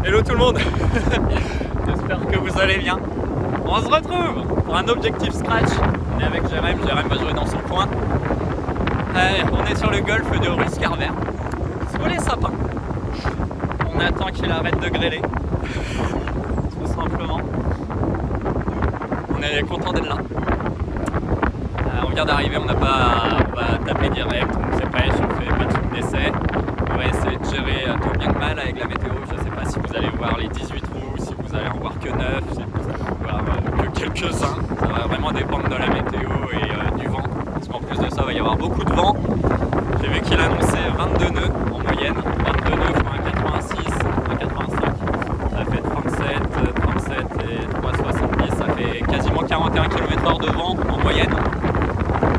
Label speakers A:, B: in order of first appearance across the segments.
A: Hello tout le monde. J'espère que vous allez bien. On se retrouve pour un objectif scratch. On est avec Jérém va jouer dans son coin. On est sur le golfe de Ruscarver, sous les sapins. On attend qu'il arrête de grêler, tout simplement. On est content d'être là. On vient d'arriver, on va taper direct, on ne sait pas échauffer, pas de film d'essai. On va essayer de gérer tout bien que mal avec la météo. Je ne sais pas si vous allez voir les 18 trous, si vous allez en voir que 9, si vous allez en voir que quelques-uns. Ça va vraiment dépendre de la météo et du vent. Parce qu'en plus de ça, il va y avoir beaucoup de vent. J'ai vu qu'il annonçait 22 nœuds en moyenne. 22 nœuds fois 1,86, 1,85. Ça fait 37 et 3,70. Ça fait quasiment 41 km/h de vent en moyenne.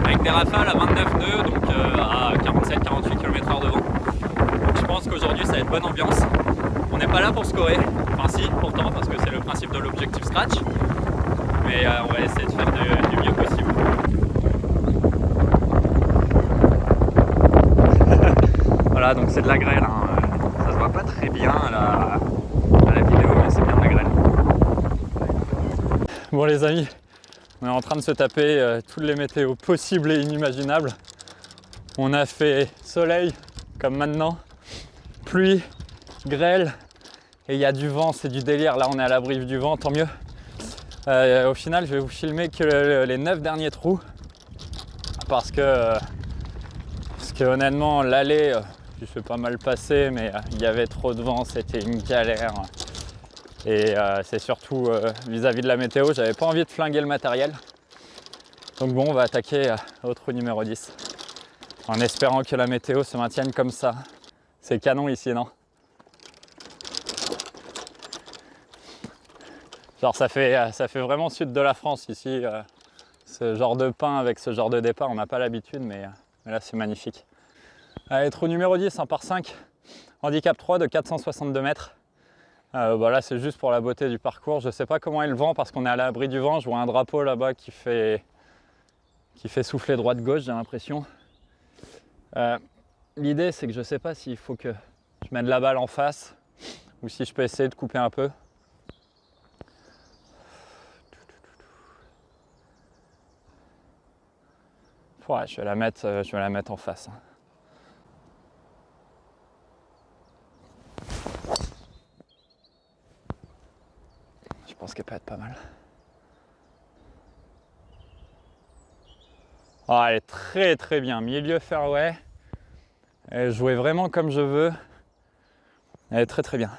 A: Avec des rafales à 29 nœuds, donc à 47-48 km/h de vent. Je pense qu'aujourd'hui ça va être bonne ambiance. On n'est pas là pour scorer, enfin si pourtant parce que c'est le principe de l'objectif scratch, mais on va essayer de faire du mieux possible. Voilà, donc c'est de la grêle, hein. Ça se voit pas très bien à la vidéo, mais c'est bien de la grêle. Bon les amis, on est en train de se taper toutes les météos possibles et inimaginables. On a fait soleil comme maintenant, pluie, grêle, et il y a du vent, c'est du délire. Là on est à l'abri du vent, tant mieux. Au final je vais vous filmer que les 9 derniers trous parce que honnêtement l'allée je suis pas mal passé, mais il y avait trop de vent, c'était une galère. Et c'est surtout vis-à-vis de la météo, j'avais pas envie de flinguer le matériel. Donc bon, on va attaquer au trou numéro 10 en espérant que la météo se maintienne comme ça. C'est canon ici, non? Genre ça fait vraiment sud de la France ici, ce genre de pin avec ce genre de départ, on n'a pas l'habitude, mais là c'est magnifique. Allez, trou numéro 10, 1 par 5, handicap 3 de 462 mètres. Là c'est juste pour la beauté du parcours, je sais pas comment est le vent parce qu'on est à l'abri du vent, je vois un drapeau là-bas qui fait souffler droite-gauche, j'ai l'impression. L'idée c'est que je sais pas s'il faut que je mette la balle en face ou si je peux essayer de couper un peu. Ouais, je vais la mettre en face. Je pense qu'elle peut être pas mal. Oh, elle est très très bien, milieu fairway. Elle jouait vraiment comme je veux. Elle est très très bien.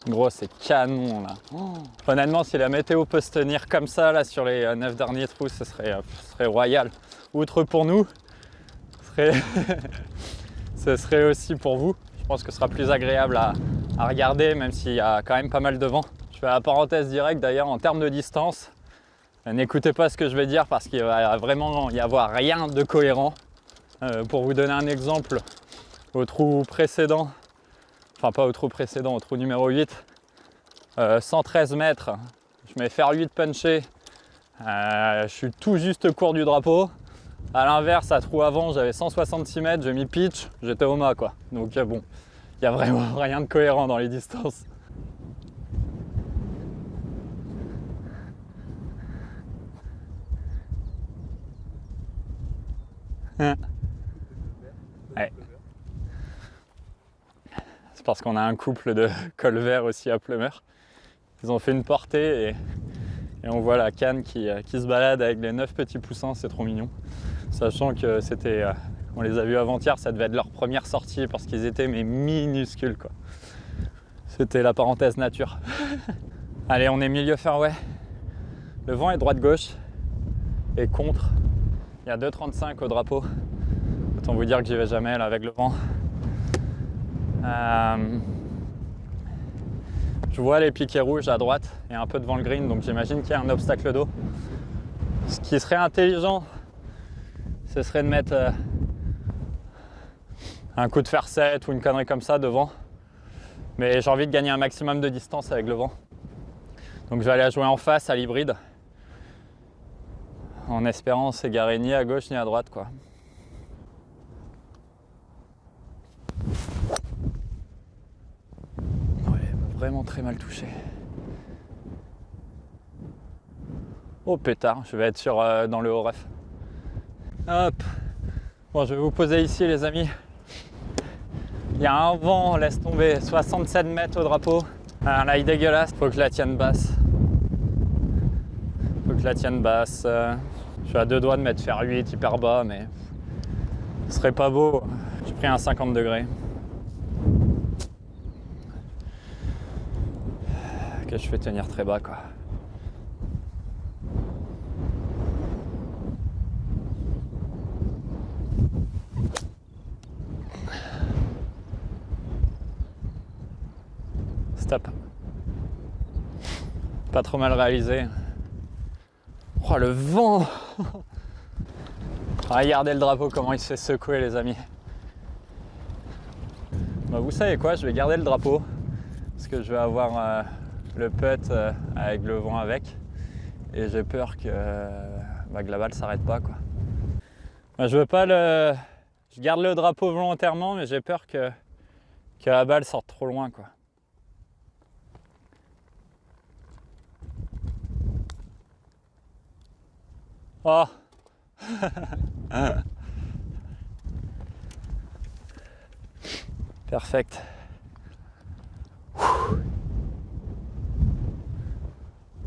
A: Gros, c'est canon là. Oh. Honnêtement, si la météo peut se tenir comme ça là sur les 9 derniers trous, ce serait royal. Outre pour nous, ce serait aussi pour vous. Je pense que ce sera plus agréable à regarder, même s'il y a quand même pas mal de vent. Je fais la parenthèse directe d'ailleurs en termes de distance. N'écoutez pas ce que je vais dire parce qu'il va vraiment y avoir rien de cohérent. Pour vous donner un exemple, au trou précédent, enfin pas au trou précédent, au trou numéro 8, 113 mètres, je mets faire 8 punché, je suis tout juste court du drapeau. À l'inverse, à trou avant, j'avais 166 mètres, j'ai mis pitch, j'étais au mât quoi. Donc bon, il n'y a vraiment rien de cohérent dans les distances. Ouais. C'est parce qu'on a un couple de col vert aussi à Plumeur. Ils ont fait une portée et on voit la canne qui se balade avec les 9 petits poussins, c'est trop mignon. Sachant que on les a vus avant-hier, ça devait être leur première sortie parce qu'ils étaient mais minuscules quoi. C'était la parenthèse nature. Allez, on est milieu fairway. Le vent est droite-gauche et contre. Il y a 2,35 au drapeau. Autant vous dire que j'y vais jamais là avec le vent. Je vois les piquets rouges à droite et un peu devant le green, donc j'imagine qu'il y a un obstacle d'eau. Ce qui serait intelligent, ce serait de mettre un coup de fer 7 ou une connerie comme ça devant. Mais j'ai envie de gagner un maximum de distance avec le vent. Donc je vais aller jouer en face à l'hybride, en espérant s'égarer ni à gauche ni à droite, quoi. Ouais, vraiment très mal touché. Oh pétard, je vais être dans le haut ref. Hop. Bon, je vais vous poser ici, les amis. Il y a un vent, laisse tomber, 67 mètres au drapeau. Un lie dégueulasse, faut que je la tienne basse. Faut que je la tienne basse. Je suis à 2 doigts de mettre faire 8 hyper bas, mais ce serait pas beau. J'ai pris un 50 degrés. Que je fais tenir très bas, quoi. Stop. Pas trop mal réalisé. Oh le vent. Regardez le drapeau comment il se fait secouer, les amis. Bah, vous savez quoi, je vais garder le drapeau parce que je vais avoir le putt avec le vent avec et j'ai peur que la balle s'arrête pas, quoi. Bah, je veux pas le... Je garde le drapeau volontairement, mais j'ai peur que la balle sorte trop loin, quoi. Oh. Perfect.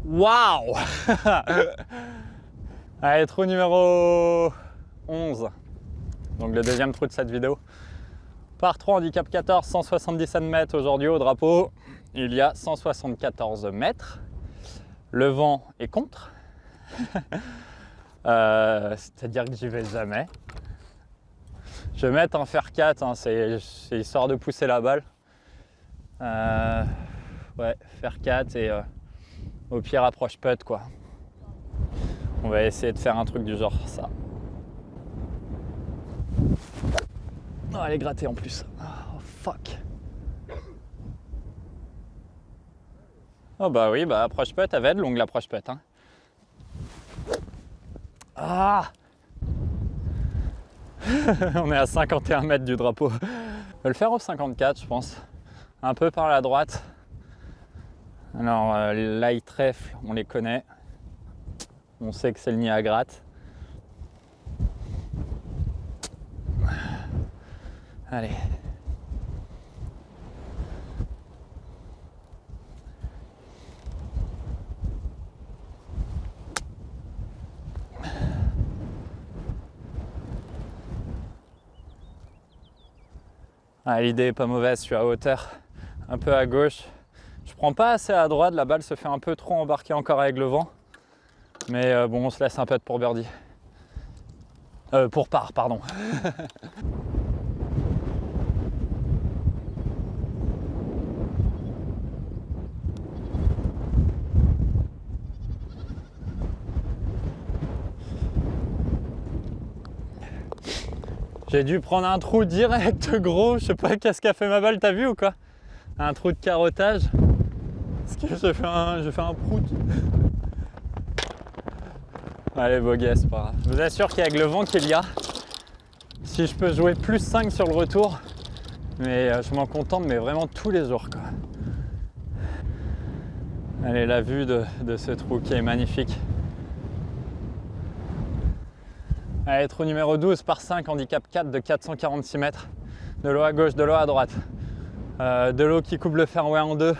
A: Waouh. Allez, trou numéro 11. Donc le deuxième trou de cette vidéo. Par 3, handicap 14, 177 mètres aujourd'hui au drapeau. Il y a 174 mètres. Le vent est contre. C'est-à-dire que j'y vais jamais. Je vais mettre un fer 4, hein, c'est histoire de pousser la balle. Ouais, fer 4 et au pire approche putt, quoi. On va essayer de faire un truc du genre ça. Oh, elle est grattée en plus. Oh fuck. Oh bah oui, bah approche putt, elle va être longue l'approche putt, hein. Ah. On est à 51 mètres du drapeau. Je vais le faire au 54, je pense. Un peu par la droite. Alors, light trèfle, on les connaît. On sait que c'est le nid à gratte. Allez. Ah, l'idée est pas mauvaise, je suis à hauteur, un peu à gauche. Je prends pas assez à droite, la balle se fait un peu trop embarquer encore avec le vent. Mais bon, on se laisse un putt pour birdie. Pour par, pardon. J'ai dû prendre un trou direct, gros. Je sais pas qu'est-ce qu'a fait ma balle, t'as vu ou quoi? Un trou de carottage. Parce que j'ai fait un prout. Allez, bogey, c'est pas grave. Je vous assure qu'avec le vent qu'il y a, si je peux jouer plus 5 sur le retour, mais je m'en contente, mais vraiment tous les jours, quoi. Allez, la vue de ce trou qui est magnifique. Allez, trou numéro 12 par 5, handicap 4 de 446 mètres. De l'eau à gauche, de l'eau à droite. De l'eau qui coupe le fairway en deux.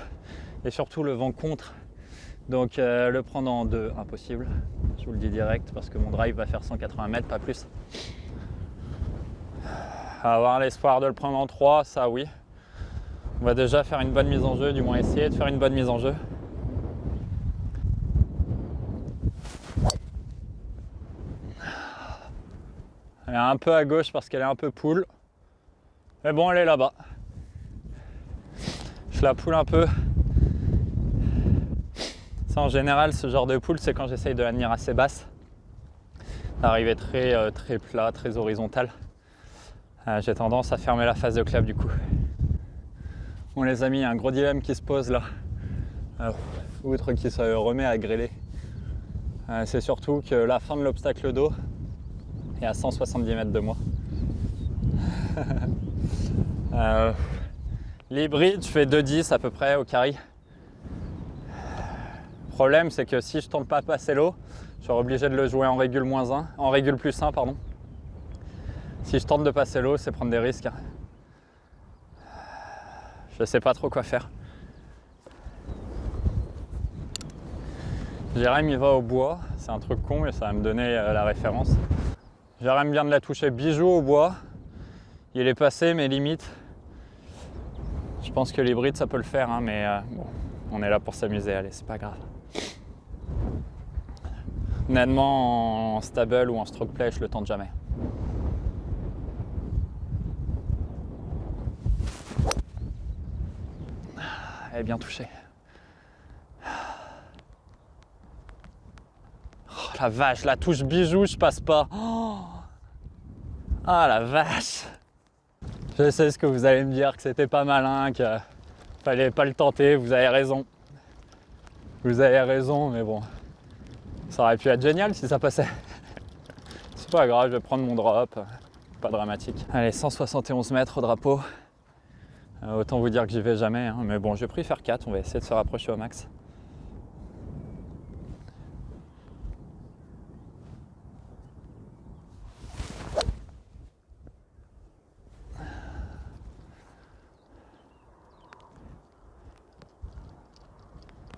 A: Et surtout le vent contre. Donc le prendre en deux, impossible. Je vous le dis direct parce que mon drive va faire 180 mètres, pas plus. Avoir l'espoir de le prendre en 3, ça oui. On va déjà faire une bonne mise en jeu, du moins essayer de faire une bonne mise en jeu. Elle est un peu à gauche parce qu'elle est un peu poule. Mais bon, elle est là-bas. Je la poule un peu. Ça, en général, ce genre de poule, c'est quand j'essaye de la tenir assez basse. D'arriver très plat, très horizontal. J'ai tendance à fermer la face de clap du coup. Bon les amis, il y a un gros dilemme qui se pose là. Outre qui se remet à grêler. C'est surtout que la fin de l'obstacle d'eau est à 170 mètres de moi. L'hybride, je fais 2,10 à peu près au carry. Le problème, c'est que si je tente pas à passer l'eau, je serai obligé de le jouer en régule -1, en régule +1, pardon. Si je tente de passer l'eau, c'est prendre des risques. Je sais pas trop quoi faire. Jérém, il va au bois. C'est un truc con, mais ça va me donner la référence. Jérém vient de la toucher bijou au bois. Il est passé mes limites. Je pense que l'hybride, ça peut le faire, hein, mais bon, on est là pour s'amuser. Allez, c'est pas grave. Honnêtement, en stable ou en stroke play, je le tente jamais. Elle est bien touchée. Oh, la vache, la touche bijou, je passe pas. Oh. Ah la vache. Je sais ce que vous allez me dire, que c'était pas malin, qu'il fallait pas le tenter, vous avez raison. Vous avez raison, mais bon. Ça aurait pu être génial si ça passait. C'est pas grave, je vais prendre mon drop. Pas dramatique. Allez, 171 mètres au drapeau. Autant vous dire que j'y vais jamais, hein. Mais bon, j'ai pris faire 4, on va essayer de se rapprocher au max.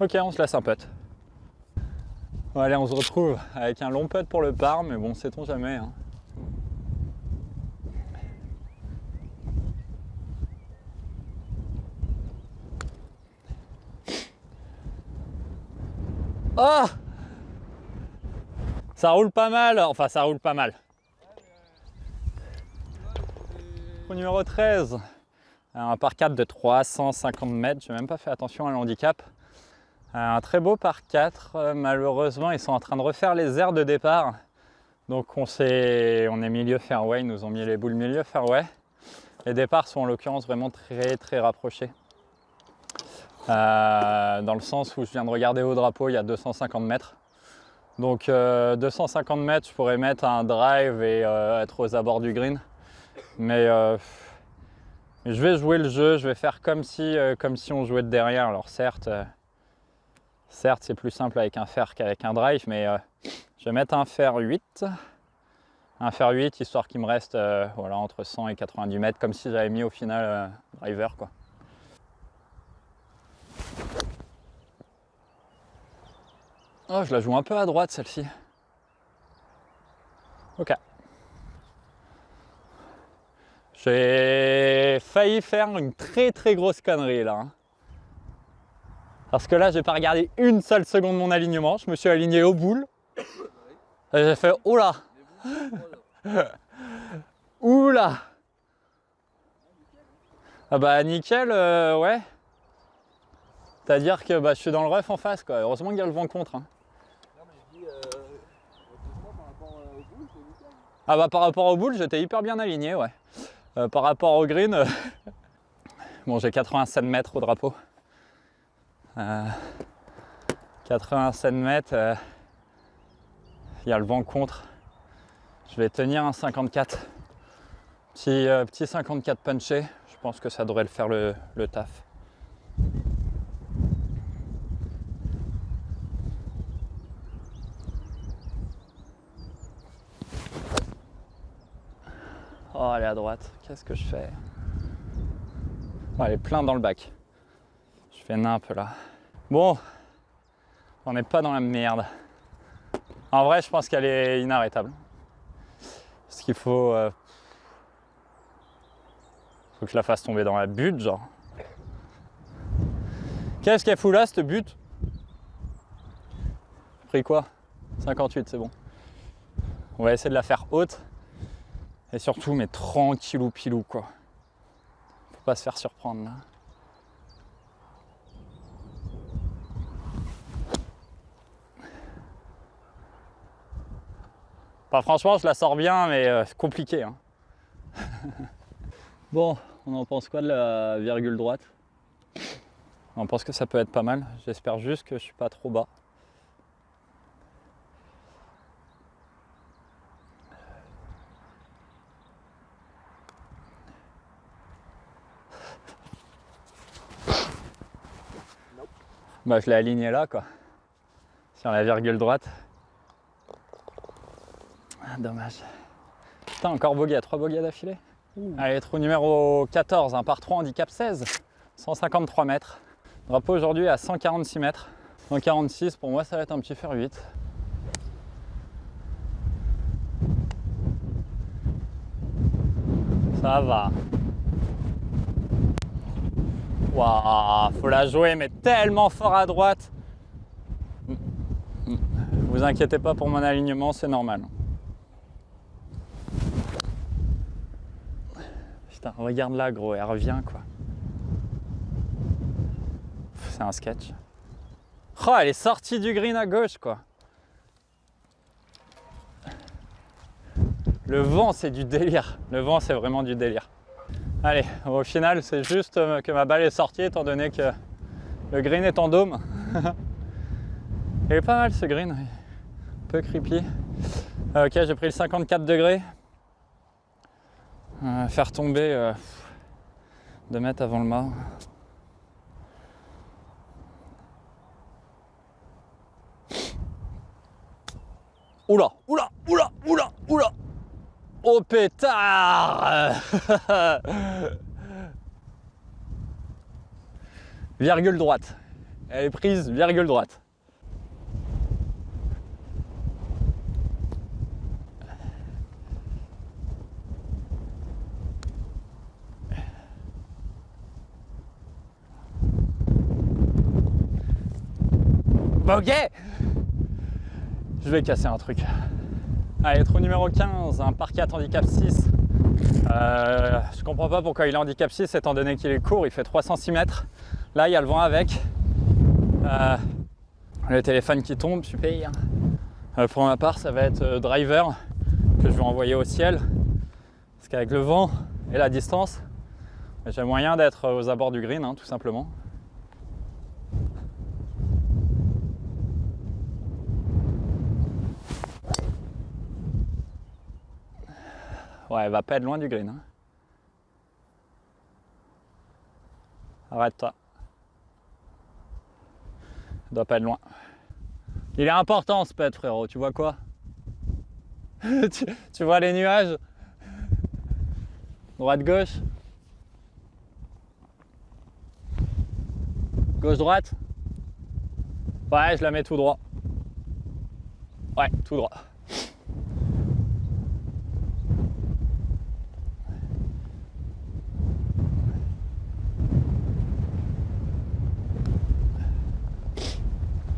A: Ok, on se laisse un putt. Bon, allez, on se retrouve avec un long putt pour le par, mais bon, sait-on jamais, hein. Oh! Ça roule pas mal, enfin ça roule pas mal. Au numéro 13, un par 4 de 350 mètres, j'ai même pas fait attention à l'handicap. Un très beau par 4, malheureusement ils sont en train de refaire les aires de départ. Donc on est milieu fairway, ils nous ont mis les boules milieu fairway. Les départs sont en l'occurrence vraiment très rapprochés. Dans le sens où je viens de regarder au drapeau, il y a 250 mètres. Donc 250 mètres, je pourrais mettre un drive et être aux abords du green. Mais je vais jouer le jeu, je vais faire comme si on jouait de derrière. Alors certes c'est plus simple avec un fer qu'avec un drive, mais je vais mettre un fer 8. Un fer 8 histoire qu'il me reste voilà, entre 100 et 90 mètres, comme si j'avais mis au final driver, quoi. Oh, je la joue un peu à droite celle-ci. Ok. J'ai failli faire une très grosse connerie là. Hein. Parce que là, j'ai pas regardé une seule seconde mon alignement. Je me suis aligné au boule. Et j'ai fait oula. Oula. Ah bah nickel, ouais. C'est-à-dire que bah, je suis dans le rough en face, quoi. Heureusement qu'il y a le vent contre. Hein. Non, mais je dis, par rapport au boule, c'est nickel. Ah bah par rapport au boule, j'étais hyper bien aligné, ouais. Par rapport au green, bon, j'ai 87 mètres au drapeau. 87 mètres, il y a le vent contre. Je vais tenir un 54. Petit 54 punché, je pense que ça devrait le faire le taf. Oh, elle est à droite. Qu'est-ce que je fais? Oh, elle est plein dans le bac. Je fais nimp là. Bon, on n'est pas dans la merde. En vrai, je pense qu'elle est inarrêtable. Parce qu'il faut que je la fasse tomber dans la butte, genre. Qu'est-ce qu'elle fout là, cette butte? J'ai pris quoi? 58, c'est bon. On va essayer de la faire haute. Et surtout, mais tranquillou pilou, quoi. Faut pas se faire surprendre, là. Enfin, franchement, je la sors bien, mais c'est compliqué. Hein. Bon, on en pense quoi de la virgule droite? On pense que ça peut être pas mal. J'espère juste que je suis pas trop bas. Bah, je l'ai aligné là, quoi. Sur la virgule droite. Ah, dommage. Putain, encore bogey, 3 bogeys d'affilée. Allez, trou numéro 14, un par 3, handicap 16, 153 mètres. Drapeau aujourd'hui à 146 mètres. 146, pour moi, ça va être un petit fer 8. Ça va. Waouh, faut la jouer, mais tellement fort à droite. Vous inquiétez pas pour mon alignement, c'est normal. Putain, regarde là, gros, elle revient, quoi. C'est un sketch. Oh, elle est sortie du green à gauche, quoi. Le vent, c'est du délire. Le vent, c'est vraiment du délire. Allez, au final, c'est juste que ma balle est sortie, étant donné que le green est en dôme. Il est pas mal, ce green. Un peu creepy. Ok, j'ai pris le 54 degrés. Faire tomber 2 mètres avant le mât. Oula, oula, oula, oula, oula. Oh pétard. Virgule droite. Elle est prise, virgule droite. Ok. Je vais casser un truc. Allez, trou numéro 15, un par 4 handicap 6. Je comprends pas pourquoi il est handicap 6 étant donné qu'il est court, il fait 306 mètres. Là, il y a le vent avec. Le téléphone qui tombe, super. Pour ma part, ça va être driver que je vais envoyer au ciel. Parce qu'avec le vent et la distance, j'ai moyen d'être aux abords du green, hein, tout simplement. Ouais, elle va pas être loin du green. Hein. Arrête-toi. Elle doit pas être loin. Il est important ce putt, frérot. Tu vois quoi? tu vois les nuages? Droite-gauche? Gauche-droite? Ouais, je la mets tout droit. Ouais, tout droit.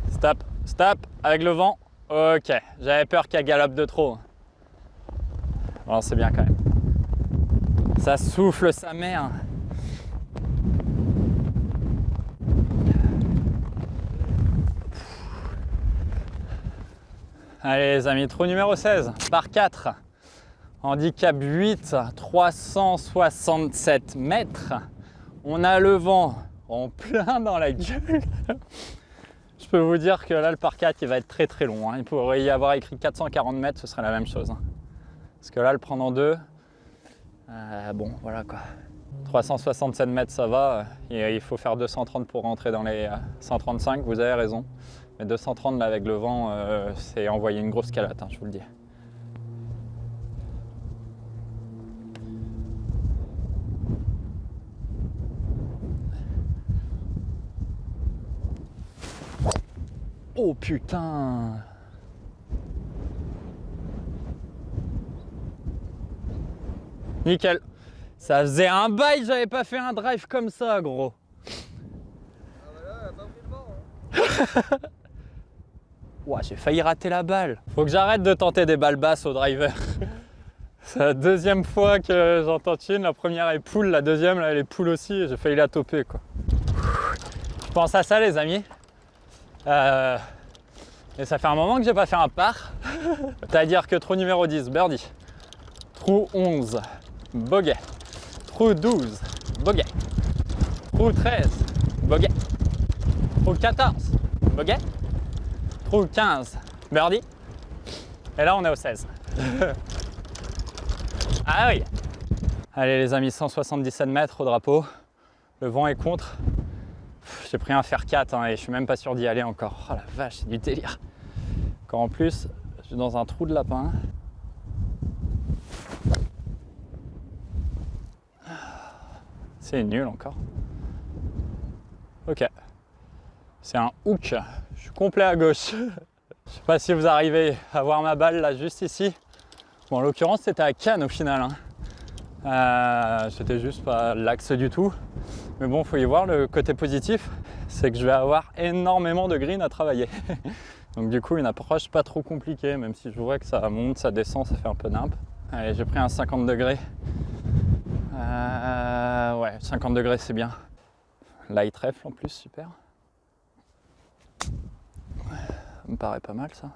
A: Stop, stop, avec le vent. Ok, j'avais peur qu'elle galope de trop. Bon, c'est bien quand même. Ça souffle sa mère. Allez les amis, trou numéro 16, par 4. Handicap 8, 367 mètres. On a le vent en plein dans la gueule. Je peux vous dire que là, le par 4, il va être très très long. Hein. Il pourrait y avoir écrit 440 mètres, ce serait la même chose. Hein. Parce que là, le prendre en deux, bon, voilà quoi. 367 mètres, ça va. Et il faut faire 230 pour rentrer dans les 135, vous avez raison. Mais 230 là, avec le vent, c'est envoyer une grosse calotte, hein, je vous le dis. Oh putain! Nickel. Ça faisait un bail, j'avais pas fait un drive comme ça, gros.
B: Ah bah là, elle a pas pris le vent. Hein.
A: Ouah, j'ai failli rater la balle. Faut que j'arrête de tenter des balles basses au driver. C'est la deuxième fois que j'en tente une. La première est poule, la deuxième là, elle est poule aussi. Et j'ai failli la toper quoi. Je pense à ça les amis. Et ça fait un moment que j'ai pas fait un par.
C: C'est-à-dire que trou numéro 10, birdie. Trou 11, bogey. Trou 12, bogey. Trou 13, bogey. Trou 14, bogey. Trou 15, birdie. Et là, on est au 16. Ah oui. Allez les amis, 177 mètres au drapeau. Le vent est contre. J'ai pris un fer 4 hein, et je suis même pas sûr d'y aller encore. Oh la vache, c'est du délire. Quand en plus, je suis dans un trou de lapin. C'est nul encore. Ok. C'est un hook. Je suis complet à gauche. Je sais pas si vous arrivez à voir ma balle là juste ici. Bon, en l'occurrence, c'était à Cannes au final. C'était juste pas l'axe du tout. Mais bon, faut y voir le côté positif, c'est que je vais avoir énormément de green à travailler. Donc du coup, une approche pas trop compliquée, même si je vois que ça monte, ça descend, ça fait un peu nimp. Allez, j'ai pris un 50 degrés. Ouais, 50 degrés, c'est bien. Light trèfle en plus, super. Ça me paraît pas mal ça.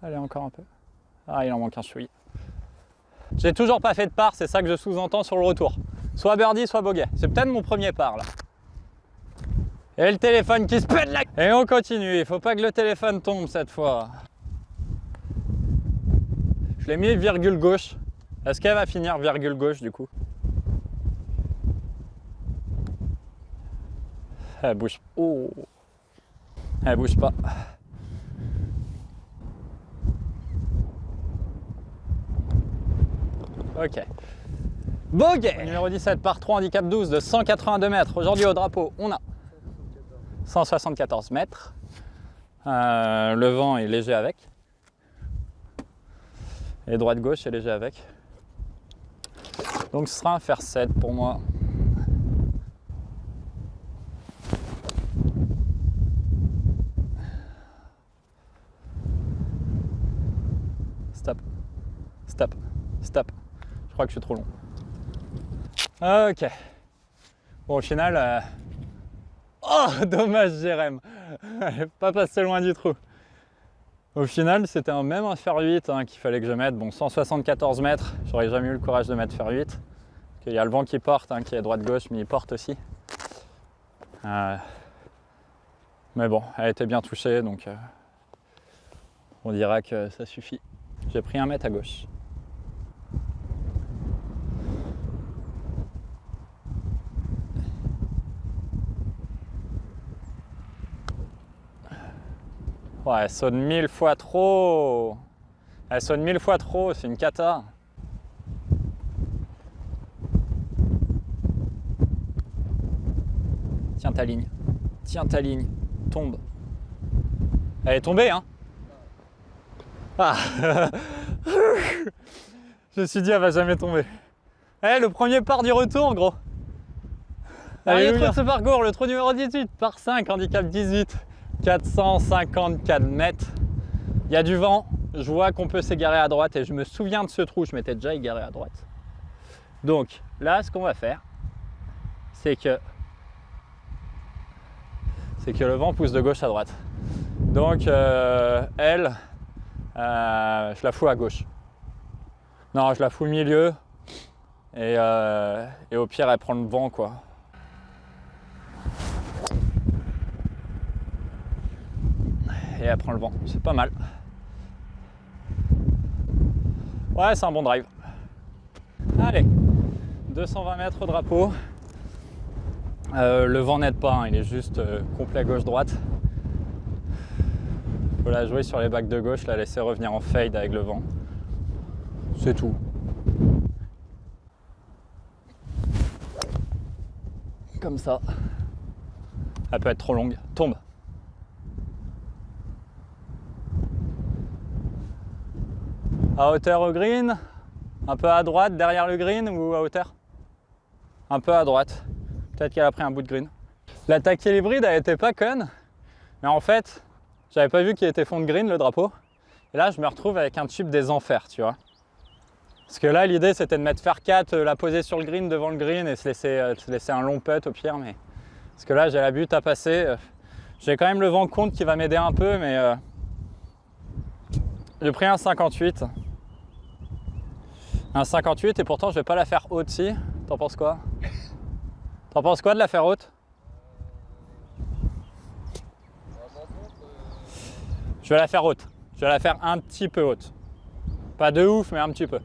C: Allez, encore un peu. Ah, il en manque un chouï. J'ai toujours pas fait de par, c'est ça que je sous-entends sur le retour. Soit birdie, soit bogey. C'est peut-être mon premier par là. Et le téléphone qui se pète la... Et on continue, il faut pas que le téléphone tombe cette fois. Je l'ai mis virgule gauche. Est-ce qu'elle va finir virgule gauche du coup? Elle bouge. Oh. Elle bouge pas. Ok. Bogey numéro 17 par 3, handicap 12 de 182 mètres. Aujourd'hui au drapeau, on a 174 mètres. Le vent est léger avec. Et droite-gauche est léger avec. Donc ce sera un fer 7 pour moi. Stop. Stop. Stop. Je crois que je suis trop long. Ok. Bon, au final... Oh, dommage, Jérém. Pas passé loin du trou. Au final, c'était même un fer 8 hein, qu'il fallait que je mette. Bon, 174 mètres. J'aurais jamais eu le courage de mettre fer 8. Parce qu'il y a le vent qui porte, hein, qui est droite-gauche, mais il porte aussi. Mais bon, elle était bien touchée, donc on dira que ça suffit. J'ai pris 1 mètre à gauche. Ouais, elle sonne 1000 fois trop. Elle sonne 1000 fois trop, c'est une cata. Tiens ta ligne. Tiens ta ligne. Tombe. Elle est tombée, hein? Ah. Je me suis dit, elle va jamais tomber. Eh, le premier par du retour, gros. Allez, le trou de ce parcours, le trou numéro 18, par 5, handicap 18. 454 mètres. Il y a du vent, je vois qu'on peut s'égarer à droite et je me souviens de ce trou, je m'étais déjà égaré à droite. Donc là, ce qu'on va faire, c'est que le vent pousse de gauche à droite. Donc elle, je la fous à gauche. Non, je la fous au milieu et au pire, elle prend le vent quoi. Et elle prend le vent, c'est pas mal. Ouais, c'est un bon drive. Allez, 220 mètres au drapeau. Le vent n'aide pas, hein, il est juste complet gauche-droite. Faut la jouer sur les bacs de gauche, la laisser revenir en fade avec le vent. C'est tout. Comme ça. Elle peut être trop longue. Tombe. À hauteur au green, un peu à droite derrière le green ou à hauteur? Un peu à droite. Peut-être qu'elle a pris un bout de green. L'attaque hybride elle était pas conne, mais en fait, j'avais pas vu qu'il était fond de green le drapeau. Et là, je me retrouve avec un chip des enfers, tu vois. Parce que là, l'idée c'était de mettre fer 4, la poser sur le green devant le green et se laisser un long putt au pire. Mais... Parce que là, j'ai la butte à passer. J'ai quand même le vent contre qui va m'aider un peu, mais j'ai pris un 58. Un 58 et pourtant je vais pas la faire haute si. T'en penses quoi? T'en penses quoi de la faire haute? Je vais la faire haute. Je vais la faire un petit peu haute. Pas de ouf, mais un petit peu.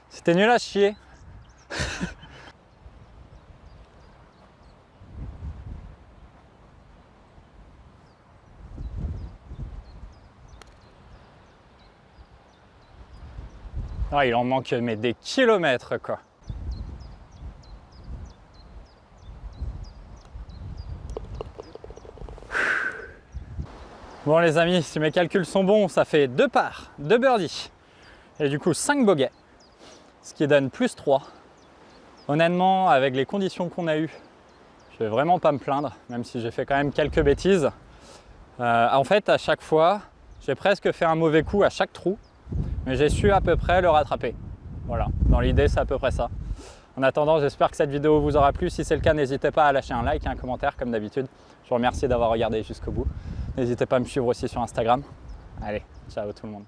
C: C'était nul à chier. Ah, il en manque mais des kilomètres quoi. Bon les amis, si mes calculs sont bons, ça fait 2 parts, 2 birdies et du coup 5 bogeys, ce qui donne plus 3. Honnêtement, avec les conditions qu'on a eues, je vais vraiment pas me plaindre, même si j'ai fait quand même quelques bêtises. En fait, à chaque fois, j'ai presque fait un mauvais coup à chaque trou, mais j'ai su à peu près le rattraper. Voilà, dans l'idée, c'est à peu près ça. En attendant, j'espère que cette vidéo vous aura plu. Si c'est le cas, n'hésitez pas à lâcher un like et un commentaire comme d'habitude. Je vous remercie d'avoir regardé jusqu'au bout. N'hésitez pas à me suivre aussi sur Instagram. Allez, ciao tout le monde.